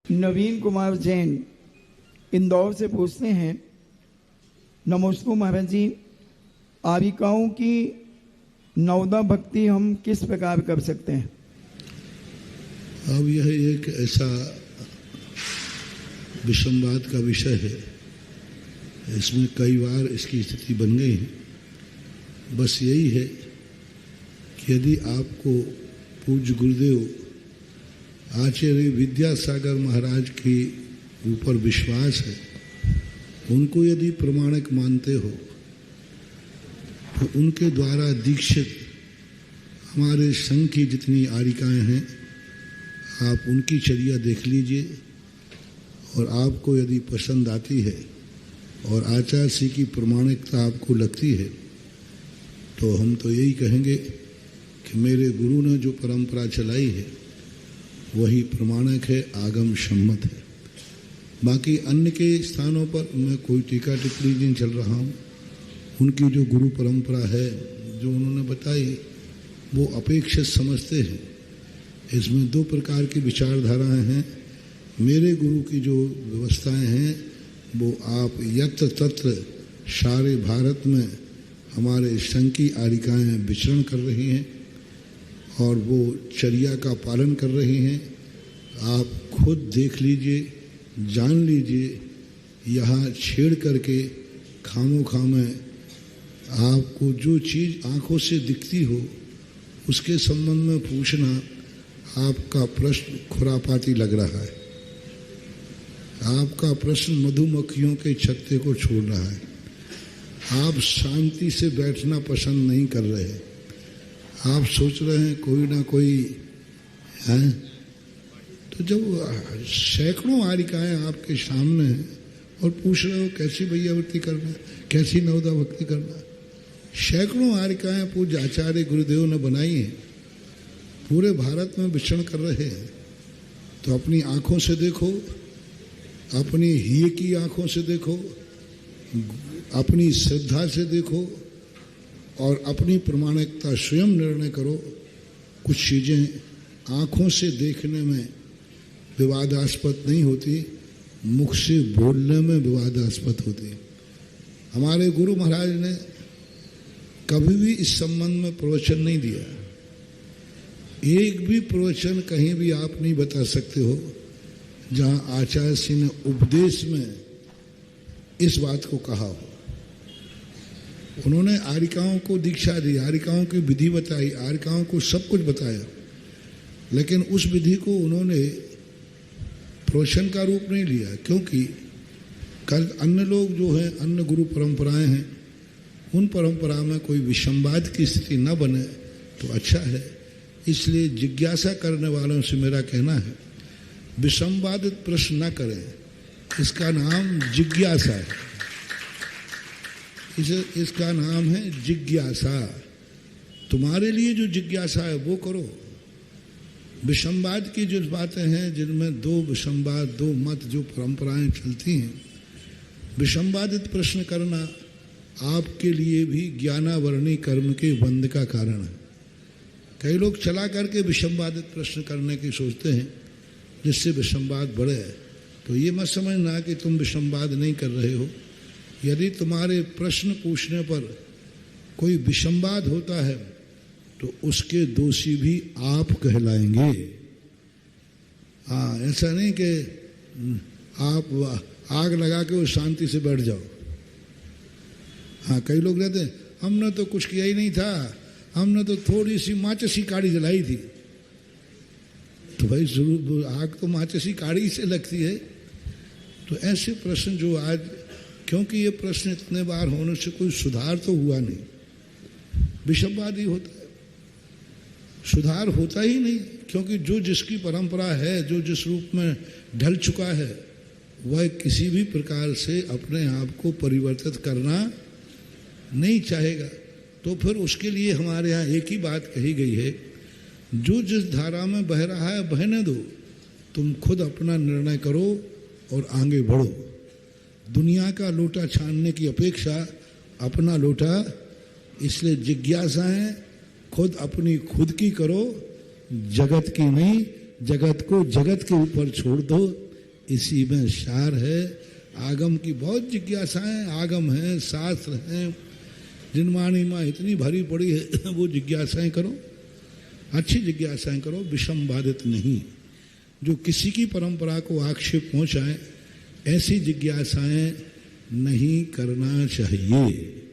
नवीन कुमार जैन इंदौर से पूछते हैं, नमस्ते महाराज जी, आरिकाओं की नवदा भक्ति हम किस प्रकार कर सकते हैं? अब यह एक ऐसा विषमवाद का विषय है, इसमें कई बार इसकी स्थिति बन गई है। बस यही है कि यदि आपको पूज्य गुरुदेव आचार्य विद्यासागर महाराज के ऊपर विश्वास है, उनको यदि प्रमाणिक मानते हो, तो उनके द्वारा दीक्षित हमारे संघ की जितनी आरिकाएं हैं, आप उनकी चर्या देख लीजिए और आपको यदि पसंद आती है और आचार्य श्री की प्रमाणिकता आपको लगती है, तो हम तो यही कहेंगे कि मेरे गुरु ने जो परंपरा चलाई है वही प्रमाणिक है, आगम सम्मत है। बाकी अन्य के स्थानों पर मैं कोई टीका टिप्पणी नहीं चल रहा हूँ। उनकी जो गुरु परंपरा है, जो उन्होंने बताई, वो अपेक्षित समझते हैं। इसमें दो प्रकार की विचारधाराएं हैं। मेरे गुरु की जो व्यवस्थाएं हैं, वो आप यत्र तत्र सारे भारत में हमारे संघ की आरिकाएं विचरण कर रही हैं और वो चर्या का पालन कर रही हैं। आप खुद देख लीजिए, जान लीजिए। यहाँ छेड़ करके खामोखा में आपको जो चीज़ आंखों से दिखती हो उसके संबंध में पूछना आपका प्रश्न खुरापाती लग रहा है। आपका प्रश्न मधुमक्खियों के छत्ते को छोड़ रहा है। आप शांति से बैठना पसंद नहीं कर रहे। आप सोच रहे हैं कोई ना कोई है। तो जब सैकड़ों आरिकाएं आपके सामने हैं और पूछ रहे हो कैसी भैयावृत्ति करना, कैसी नवदा भक्ति करना, सैकड़ों आरिकाएं पूज्य आचार्य गुरुदेव ने बनाई हैं, पूरे भारत में विचरण कर रहे हैं। तो अपनी आंखों से देखो, अपनी हिय की आंखों से देखो, अपनी श्रद्धा से देखो और अपनी प्रमाणिकता स्वयं निर्णय करो। कुछ चीज़ें आँखों से देखने में विवादास्पद नहीं होती, मुख से बोलने में विवादास्पद होती। हमारे गुरु महाराज ने कभी भी इस संबंध में प्रवचन नहीं दिया। एक भी प्रवचन कहीं भी आप नहीं बता सकते हो जहाँ आचार्य श्री ने उपदेश में इस बात को कहा हो। उन्होंने आरिकाओं को दीक्षा दी, आरिकाओं की विधि बताई, आरिकाओं को सब कुछ बताया, लेकिन उस विधि को उन्होंने प्रवचन का रूप नहीं लिया। क्योंकि कल अन्य लोग जो हैं, अन्य गुरु परंपराएं हैं, उन परंपरा में कोई विषमवाद की स्थिति न बने तो अच्छा है। इसलिए जिज्ञासा करने वालों से मेरा कहना है, विषमवादित प्रश्न न करें। इसका नाम जिज्ञासा है। इसका नाम है जिज्ञासा। तुम्हारे लिए जो जिज्ञासा है वो करो। विषमवाद की जो बातें हैं, जिनमें दो विषमवाद, दो मत, जो परंपराएं चलती हैं, विषमवादित प्रश्न करना आपके लिए भी ज्ञानावरणी कर्म के बंध का कारण है। कई लोग चला करके विषमवादित प्रश्न करने की सोचते हैं जिससे विषमवाद बढ़े। तो ये मत समझना कि तुम विषमवाद नहीं कर रहे हो। यदि तुम्हारे प्रश्न पूछने पर कोई विषमवाद होता है तो उसके दोषी भी आप कहलाएंगे। हाँ, ऐसा नहीं कि आप आग लगा के वो शांति से बैठ जाओ। हाँ, कई लोग रहते हैं, हमने तो कुछ किया ही नहीं था, हमने तो थोड़ी सी माचिसी काड़ी जलाई थी। तो भाई जरूर आग तो माचिसी काड़ी से लगती है। तो ऐसे प्रश्न जो आज, क्योंकि ये प्रश्न इतने बार होने से कोई सुधार तो हुआ नहीं, विषमवाद ही होता है, सुधार होता ही नहीं। क्योंकि जो जिसकी परंपरा है, जो जिस रूप में ढल चुका है, वह किसी भी प्रकार से अपने आप को परिवर्तित करना नहीं चाहेगा। तो फिर उसके लिए हमारे यहाँ एक ही बात कही गई है, जो जिस धारा में बह रहा है बहने दो, तुम खुद अपना निर्णय करो और आगे बढ़ो। दुनिया का लोटा छानने की अपेक्षा अपना लोटा, इसलिए जिज्ञासाएं खुद अपनी खुद की करो, जगत की नहीं। जगत को जगत के ऊपर छोड़ दो। इसी में सार है। आगम की बहुत जिज्ञासाएं, आगम हैं, शास्त्र हैं, जिनवाणी माँ इतनी भरी पड़ी है, वो जिज्ञासाएं करो, अच्छी जिज्ञासाएं करो, विषम बाधित नहीं। जो किसी की परंपरा को आक्षेप पहुंचाए ऐसी जिज्ञासाएं नहीं करना चाहिए।